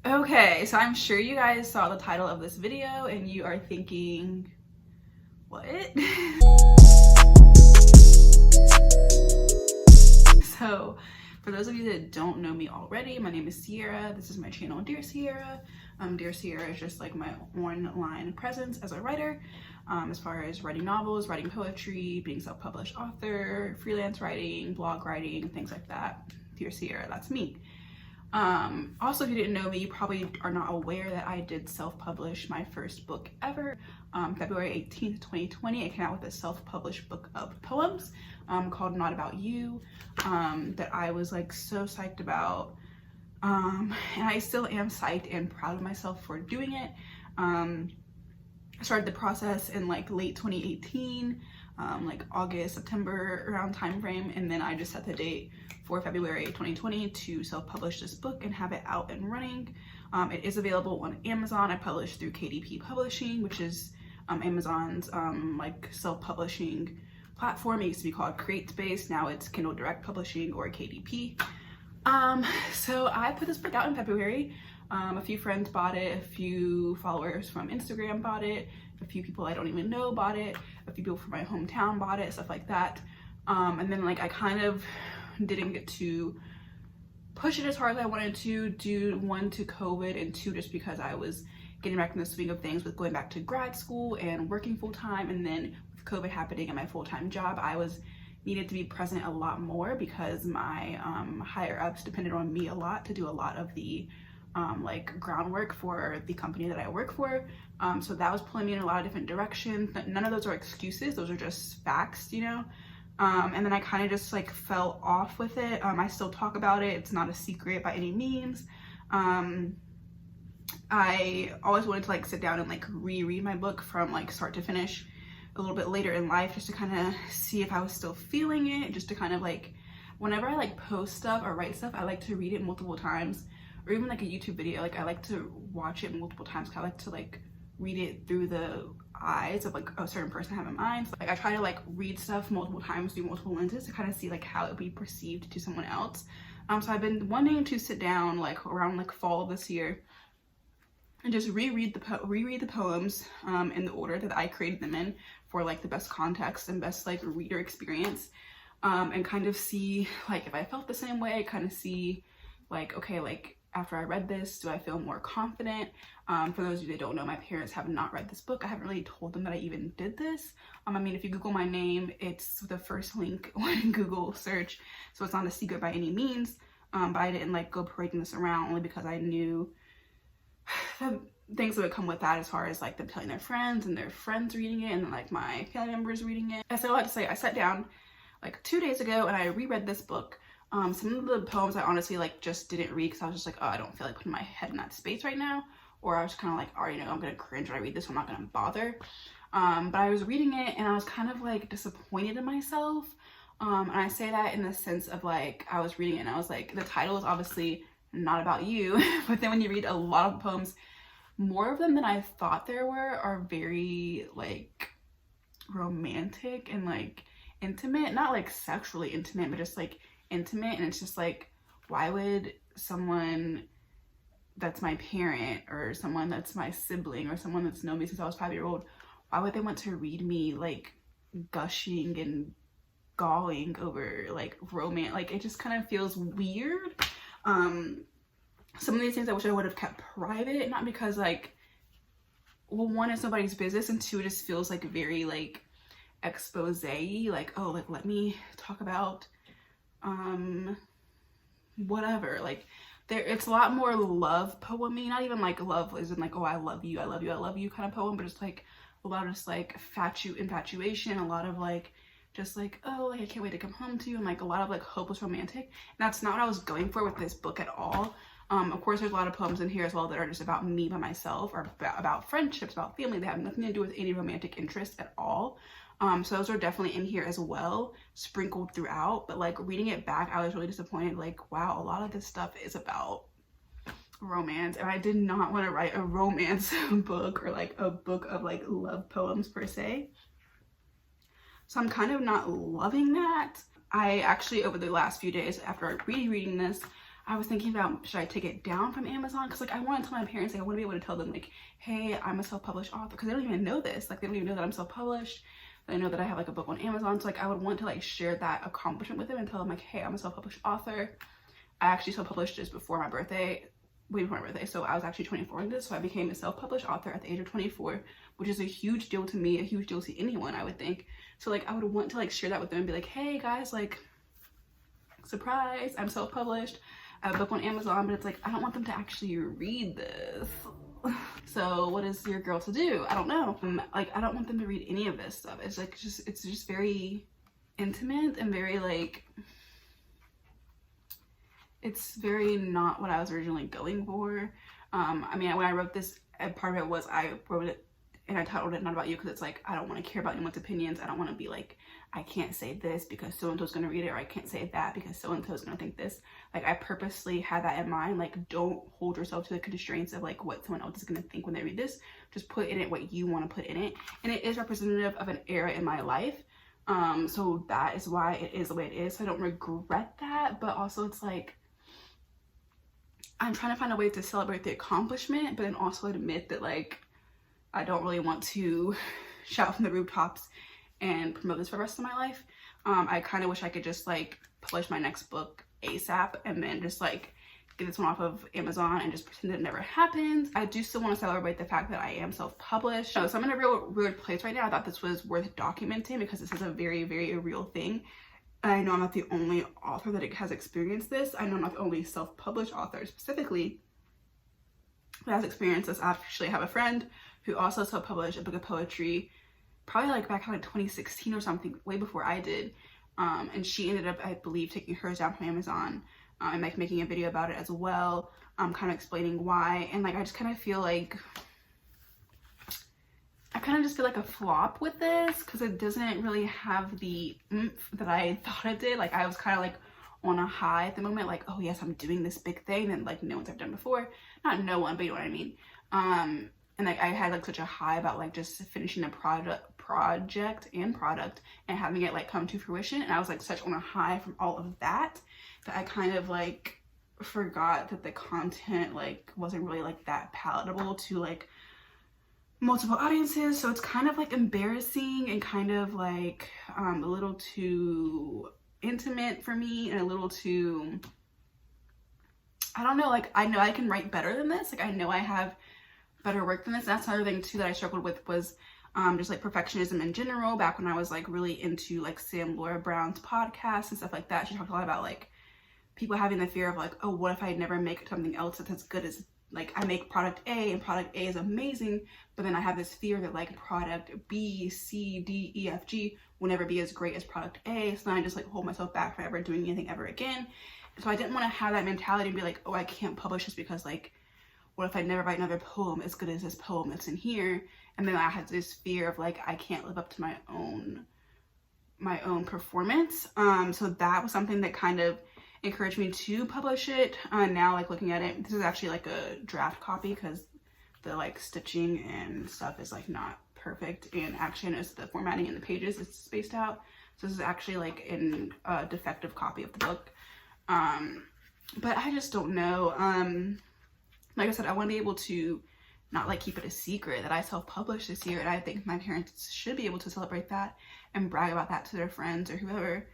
Okay, so I'm sure you guys saw the title of this video and you are thinking, what? So for those of you that don't know me already, my name is Sierra. This is my channel, Dear Sierra. Dear Sierra is just like my online presence as a writer, as far as writing novels, writing poetry, being self-published author, freelance writing, blog writing, things like that. Dear Sierra, that's me. Also, if you didn't know me, you probably are not aware that I did self-publish my first book ever. February 18th, 2020, I came out with a self-published book of poems called Not About You, that I was like so psyched about. And I still am psyched and proud of myself for doing it. I started the process in like late 2018, like August, September around time frame, and then I just set the date for February 2020 to self-publish this book and have it out and running. It is available on Amazon. I publish through KDP Publishing, which is Amazon's like self-publishing platform. It used to be called CreateSpace. Now it's Kindle Direct Publishing or KDP. So I put this book out in February. A few friends bought it, a few followers from Instagram bought it, a few people I don't even know bought it, a few people from my hometown bought it, stuff like that. And then like I kind of didn't get to push it as hard as I wanted to, due one to COVID and two just because I was getting back in the swing of things with going back to grad school and working full time, and then with COVID happening at my full-time job, I was needed to be present a lot more because my higher ups depended on me a lot to do a lot of the like groundwork for the company that I work for. So that was pulling me in a lot of different directions. None of those are excuses, those are just facts, you know. And then I kind of just like fell off with it. I still talk about it, it's not a secret by any means. I always wanted to like sit down and like reread my book from like start to finish a little bit later in life, just to kind of see if I was still feeling it, just to kind of like, whenever I like post stuff or write stuff, I like to read it multiple times, or even like a YouTube video, like I like to watch it multiple times because I like to like read it through the eyes of like a certain person I have in mind. So, like I try to like read stuff multiple times through multiple lenses to kind of see like how it would be perceived to someone else. So I've been wanting to sit down like around like fall of this year and just reread the poems in the order that I created them in for like the best context and best like reader experience, and kind of see like if I felt the same way, kind of see like, okay, like after I read this, do I feel more confident? For those of you that don't know, my parents have not read this book. I haven't really told them that I even did this. I mean, if you Google my name, it's the first link on Google search, so it's not a secret by any means. But I didn't like go parading this around only because I knew the things that would come with that, as far as like them telling their friends and their friends reading it and then like my family members reading it. I still have to say, I sat down like 2 days ago and I reread this book. Some of the poems I honestly like just didn't read because I was just like, oh, I don't feel like putting my head in that space right now, or I was kind of like, already know I'm gonna cringe when I read this, so I'm not gonna bother. But I was reading it and I was kind of like disappointed in myself, and I say that in the sense of like, I was reading it and I was like, the title is obviously not about you, but then when you read a lot of poems, more of them than I thought there were are very like romantic and like intimate, not like sexually intimate, but just like intimate. And it's just like, why would someone that's my parent or someone that's my sibling or someone that's known me since I was 5-year-old, why would they want to read me like gushing and galling over like romance? Like it just kind of feels weird. Some of these things I wish I would have kept private, not because like, well, one, it's nobody's business, and two, it just feels like very like expose-y, like, oh, like let me talk about whatever. Like it's a lot more love poem-y, not even like love as in like, oh, I love you, I love you, I love you kind of poem, but it's like a lot of just like infatuation, a lot of like just like, oh, like I can't wait to come home to you, and like a lot of like hopeless romantic. And that's not what I was going for with this book at all. Of course, there's a lot of poems in here as well that are just about me by myself, or about friendships, about family. They have nothing to do with any romantic interest at all. So those are definitely in here as well, sprinkled throughout. But like reading it back, I was really disappointed. Like, wow, a lot of this stuff is about romance, and I did not want to write a romance book or like a book of like love poems per se. So I'm kind of not loving that. I actually, over the last few days after reading this, I was thinking about, should I take it down from Amazon? Because like I want to tell my parents, like I want to be able to tell them like, hey, I'm a self-published author, because they don't even know this. Like they don't even know that I'm self-published. They know that I have like a book on Amazon. So like I would want to like share that accomplishment with them and tell them like, hey, I'm a self-published author. I actually self-published just before my birthday, way before my birthday. So I was actually 24 in this. So I became a self-published author at the age of 24, which is a huge deal to me, a huge deal to anyone, I would think. So like I would want to like share that with them and be like, hey guys, like surprise, I'm self-published. I have a book on Amazon, but it's like, I don't want them to actually read this. So what is your girl to do? I don't know. Like, I don't want them to read any of this stuff. It's like, it's just very intimate and very like, it's very not what I was originally going for. I mean, when I wrote this, part of it was I wrote it and I titled it Not About You, because it's like, I don't want to care about anyone's opinions. I don't want to be like, I can't say this because so-and-so's going to read it, or I can't say that because so-and-so's going to think this. Like I purposely had that in mind. Like don't hold yourself to the constraints of like what someone else is going to think when they read this. Just put in it what you want to put in it. And it is representative of an era in my life. So that is why it is the way it is. So I don't regret that, but also it's like, I'm trying to find a way to celebrate the accomplishment, but then also admit that like, I don't really want to shout from the rooftops and promote this for the rest of my life. I kind of wish I could just like publish my next book ASAP and then just like get this one off of Amazon and just pretend it never happened. I do still want to celebrate the fact that I am self-published. So I'm in a real weird place right now. I thought this was worth documenting because this is a very, very real thing. I know I'm not the only author that has experienced this. I know I'm not the only self-published author specifically that has experienced this. I actually have a friend who also self-published a book of poetry probably like back in like 2016 or something, way before I did. And she ended up, I believe, taking hers down from Amazon and like making a video about it as well, kind of explaining why. And like I just kind of feel like a flop with this because it doesn't really have the oomph that I thought it did. Like I was kind of like on a high at the moment, like, oh yes, I'm doing this big thing that like no one's ever done before. Not no one, but you know what I mean. And like I had like such a high about like just finishing a project and product and having it like come to fruition, and I was like such on a high from all of that I kind of like forgot that the content like wasn't really like that palatable to like multiple audiences. So it's kind of like embarrassing and kind of like a little too intimate for me and a little too, I don't know, like I know I can write better than this. Like I know I have better work than this. That's another thing too that I struggled with was just like perfectionism in general. Back when I was like really into like Sam Laura Brown's podcast and stuff like that, she talked a lot about like people having the fear of like, oh, what if I never make something else that's as good as, like I make product A and product A is amazing, but then I have this fear that like product B, C, D, E, F, G will never be as great as product A. So then I just like hold myself back from ever doing anything ever again. So I didn't want to have that mentality and be like, oh, I can't publish this because like, what if I never write another poem as good as this poem that's in here? And then I had this fear of like, I can't live up to my own performance. So that was something that kind of encouraged me to publish it. Now like looking at it, this is actually like a draft copy because the like stitching and stuff is like not perfect, and actually notice the formatting in the pages is spaced out. So this is actually like in a defective copy of the book. But I just don't know. Like I said, I want to be able to not like keep it a secret that I self-published this year, and I think my parents should be able to celebrate that and brag about that to their friends or whoever.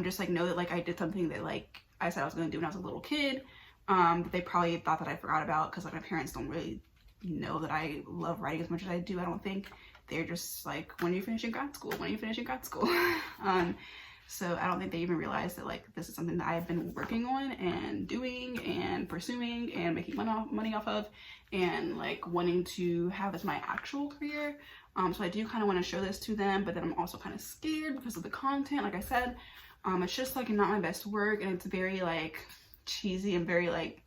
Just like know that like I did something that like I said I was going to do when I was a little kid, that they probably thought that I forgot about, because like my parents don't really know that I love writing as much as I do. I don't think. They're just like, when are you finishing grad school? When are you finishing grad school? So I don't think they even realize that like this is something that I've been working on and doing and pursuing and making money off of, and like wanting to have as my actual career. So I do kind of want to show this to them, but then I'm also kind of scared because of the content. Like I said, it's just like not my best work, and it's very like cheesy and very like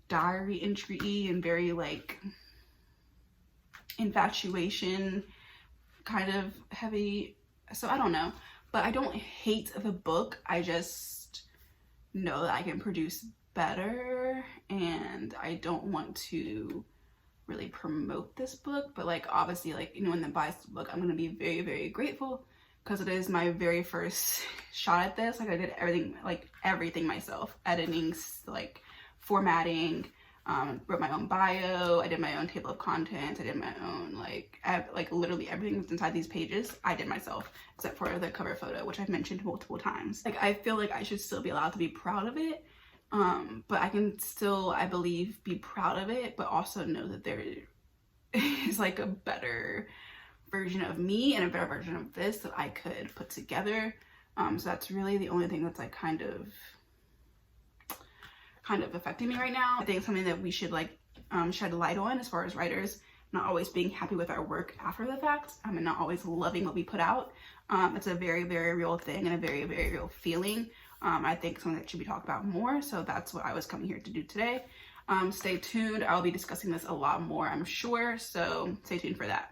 diary entry-y and very like infatuation kind of heavy. So I don't know. But I don't hate the book. I just know that I can produce better, and I don't want to really promote this book. But like obviously like anyone that buys the book, I'm going to be very, very grateful, because it is my very first shot at this. Like I did everything myself, editing, like formatting, wrote my own bio, I did my own table of contents, I did my own like literally everything that's inside these pages I did myself, except for the cover photo, which I've mentioned multiple times. Like I feel like I should still be allowed to be proud of it, but I can still, I believe, be proud of it, but also know that there is like a better version of me and a better version of this that I could put together. So that's really the only thing that's like kind of affecting me right now. I think it's something that we should like shed light on as far as writers, not always being happy with our work after the fact, and not always loving what we put out. It's a very, very real thing and a very, very real feeling. I think something that should be talked about more. So that's what I was coming here to do today. Stay tuned. I'll be discussing this a lot more, I'm sure. So stay tuned for that.